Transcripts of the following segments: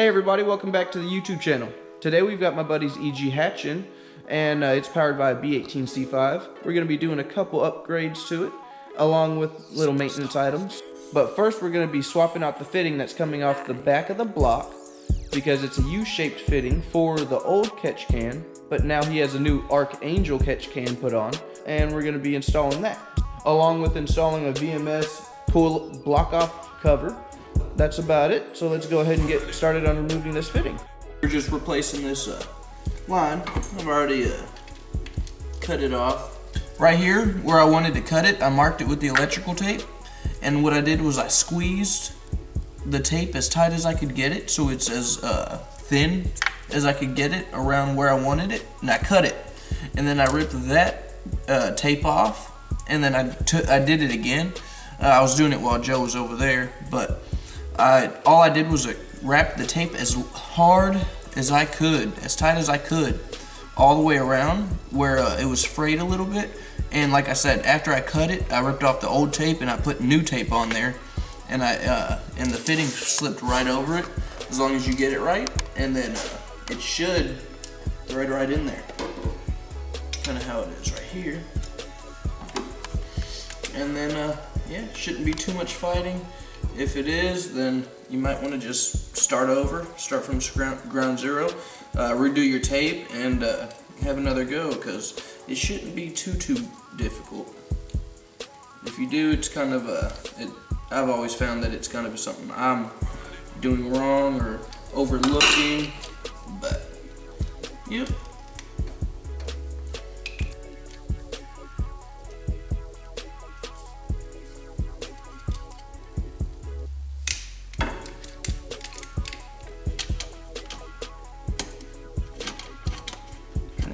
Hey everybody, welcome back to the YouTube channel. Today we've got my buddy's EG hatch in, and it's powered by a B18C5. We're going to be doing a couple upgrades to it, along with little maintenance items. But first we're going to be swapping out the fitting that's coming off the back of the block, because it's a U-shaped fitting for the old catch can, but now he has a new Archangel catch can put on, and we're going to be installing that, along with installing a VMS coil block-off cover. That's about it, so let's go ahead and get started on removing this fitting. We're just replacing this line. I've already cut it off. Right here, where I wanted to cut it, I marked it with the electrical tape, and what I did was I squeezed the tape as tight as I could get it, so it's as thin as I could get it around where I wanted it, and I cut it. And then I ripped that tape off, and then I did it again. I was doing it while Joe was over there, but all I did was wrap the tape as hard as I could, as tight as I could, all the way around where it was frayed a little bit. And like I said, after I cut it, I ripped off the old tape and I put new tape on there, and and the fitting slipped right over it, as long as you get it right, and then it should thread right in there. Kind of how it is right here. And then yeah, shouldn't be too much fighting. If it is, then you might want to just start over, start from ground zero, redo your tape, and have another go, because it shouldn't be too difficult. If you do, it's kind of I've always found that it's kind of something I'm doing wrong or overlooking, but yep.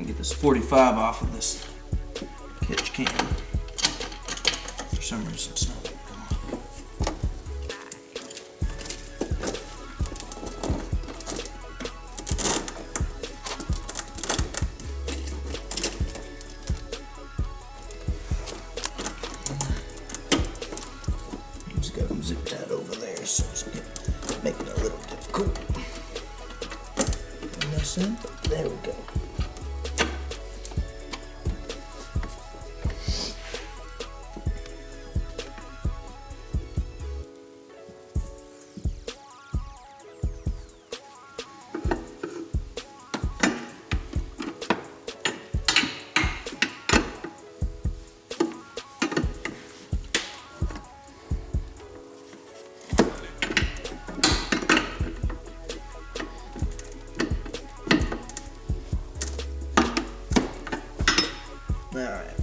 Get this 45 off of this catch can. For some reason it's not coming off. Just got them zipped out over there, so it's making it a little difficult. There we go. All right.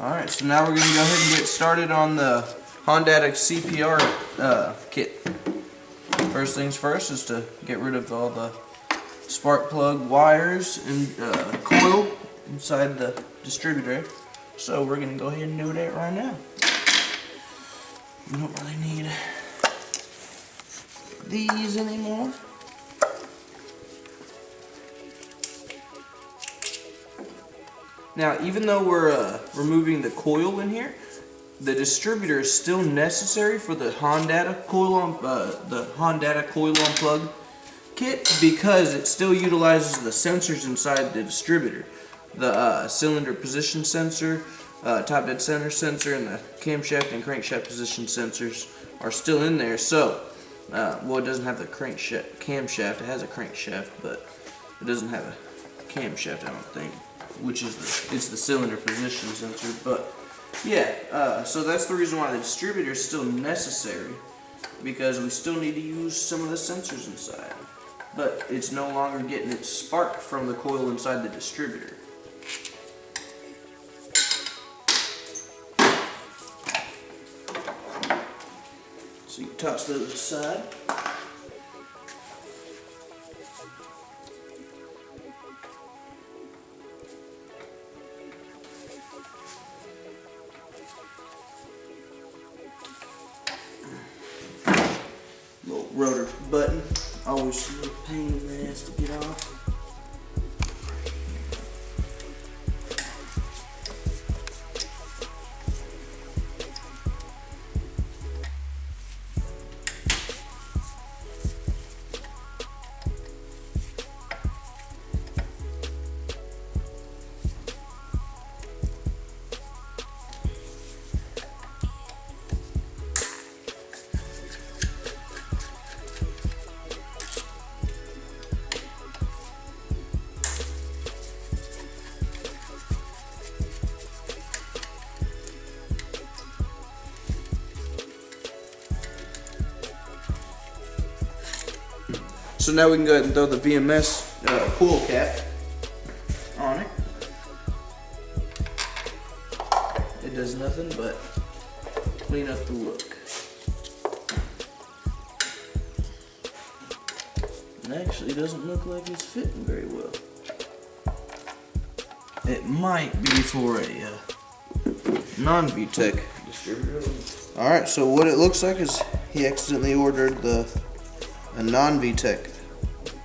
Alright, so now we're going to go ahead and get started on the Honda CPR kit. First things first is to get rid of all the spark plug wires and coil inside the distributor. So we're going to go ahead and do that right now. We don't really need these anymore. Now, even though we're removing the coil in here, the distributor is still necessary for the Honda coil on plug kit, because it still utilizes the sensors inside the distributor. The cylinder position sensor, top dead center sensor, and the camshaft and crankshaft position sensors are still in there. So, well, it doesn't have the camshaft, it has a crankshaft, but It doesn't have a camshaft, I don't think, which is it's the cylinder position sensor. But yeah, so that's the reason why the distributor is still necessary, because we still need to use some of the sensors inside. But it's no longer getting its spark from the coil inside the distributor. So you toss those aside. Little rotor button, always a pain in the ass to get off. So now we can go ahead and throw the VMS pool cap on it. It does nothing but clean up the look. It actually doesn't look like it's fitting very well. It might be for a non-VTEC distributor. Alright, so what it looks like is he accidentally ordered a non-VTEC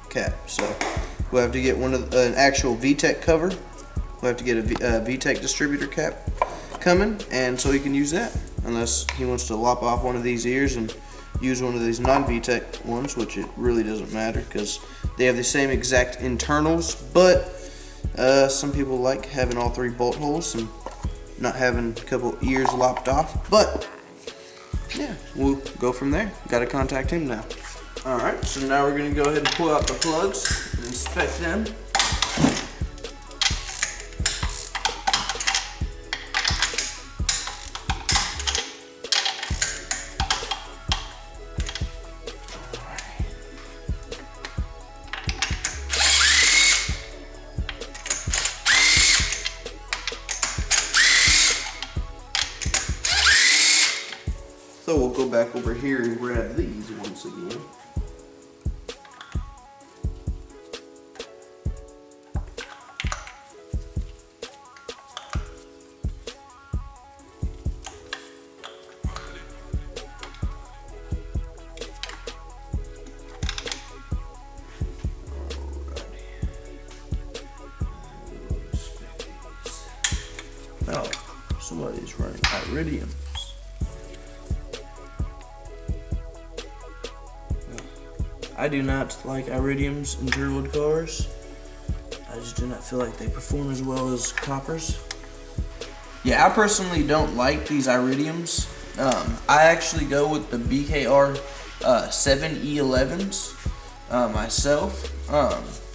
cap, so we'll have to get an actual VTEC cover. We'll have to get a VTEC distributor cap coming, and so he can use that, unless he wants to lop off one of these ears and use one of these non-VTEC ones, which it really doesn't matter because they have the same exact internals, but some people like having all 3 bolt holes and not having a couple ears lopped off. But yeah, we'll go from there. Got to contact him now. Alright, so now we're going to go ahead and pull out the plugs and inspect them. So we'll go back over here and grab these once again. Oh, somebody's running iridiums. I do not like iridiums in Sherwood cars. I just do not feel like they perform as well as coppers. Yeah, I personally don't like these iridiums. I actually go with the BKR 7E11s myself.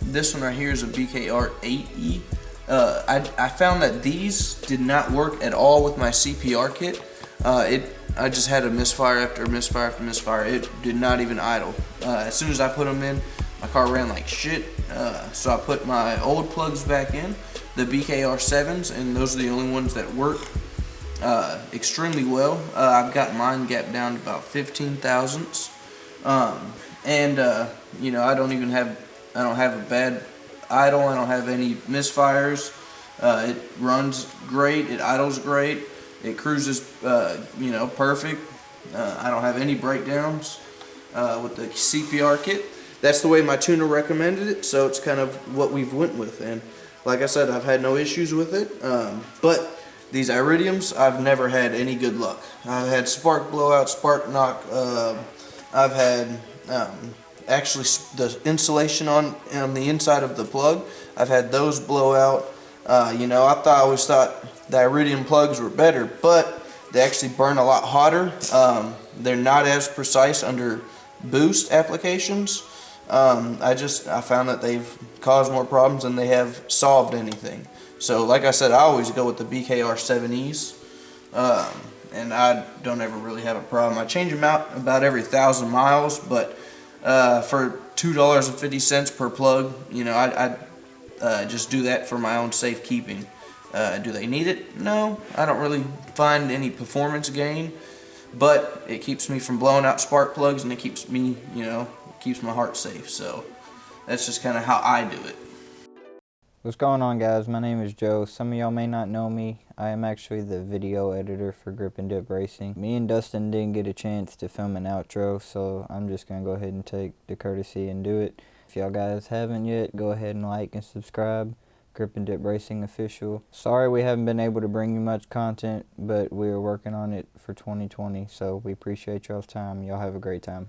This one right here is a BKR 8E. I found that these did not work at all with my CPR kit. I just had a misfire after misfire after misfire. It did not even idle. As soon as I put them in, my car ran like shit. So I put my old plugs back in, the BKR 7s, and those are the only ones that work extremely well. I've got mine gapped down to about 15 thousandths. You know, I don't have a bad idle. I don't have any misfires. It runs great. It idles great. It cruises, you know, perfect. I don't have any breakdowns with the CPR kit. That's the way my tuner recommended it, so it's kind of what we've went with. And like I said, I've had no issues with it. But these iridiums, I've never had any good luck. I've had spark blowout, spark knock. I've had actually the insulation on the inside of the plug. I've had those blow out. You know, I always thought the iridium plugs were better, but they actually burn a lot hotter. They're not as precise under boost applications. I found that they've caused more problems than they have solved anything. So like I said, I always go with the BKR7Es, and I don't ever really have a problem. I change them out about every 1,000 miles, but for $2.50 per plug, you know, I just do that for my own safekeeping. Do they need it? No, I don't really find any performance gain, but it keeps me from blowing out spark plugs, and it keeps me, you know, keeps my heart safe. So that's just kind of how I do it. What's going on, guys? My name is Joe. Some of y'all may not know me. I am actually the video editor for Grip and Dip Racing. Me and Dustin didn't get a chance to film an outro, so I'm just going to go ahead and take the courtesy and do it. If y'all guys haven't yet, go ahead and like and subscribe. Grip and Dip Racing Official. Sorry we haven't been able to bring you much content, but we are working on it for 2020, so we appreciate y'all's time. Y'all have a great time.